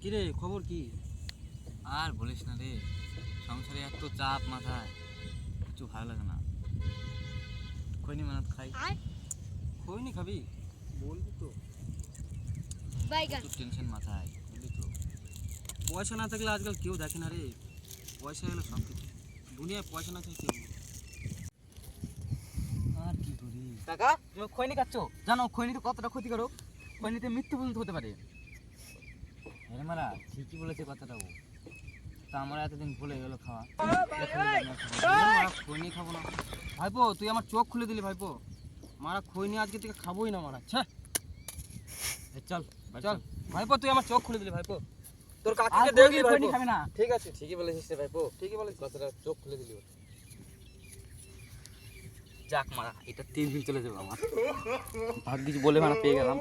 কি রে খবর কি? আর বলিস না রে, সংসারে এত চাপ মাথায়, কিছু ভালো লাগে না। খৈনি মানত খাই, খৈনি খাবি? বলবি তো। প্রচুর টেনশন মাথায়, বুঝলি তো। পয়সা না থাকলে আজকাল কেউ দেখে না রে। পয়সা হলো সব কিছু। দুনিয়ায় পয়সা না থাকলে কেউ নেই। আর কি করি? কাকা তুমি খৈনি খাচ্ছ? জানো খৈনিতে কতটা ক্ষতিকারক? খৈনিতে মৃত্যু পর্যন্ত হতে পারে। আরে মারা ঠিকই বলেছে কথাটাও, তা আমার এতদিন ভুলে গেল খাওয়া। মারা খৈনি খাবো না ভাইপো, তুই আমার চোখ খুলে দিলি ভাইপো। মারা খৈনি আজকে থেকে খাবোই না মারা। ছ্যা চল চল ভাইপো, তুই আমার চোখ খুলে দিলি ভাইপো। তোর আর কাকাকে কোনোদিন দেখলি খৈনি ভাইপো। খাবে না। ঠিক আছে, ঠিকই বলেছিস রে ভাইপো, ঠিকই বলেছিস। কথাটা চোখ খুলে দিলি ওর। যাক মারা, এটা 3 দিন চলে যাবে আমার। ভাগ্যিস বলে মারা পেয়ে গেলাম।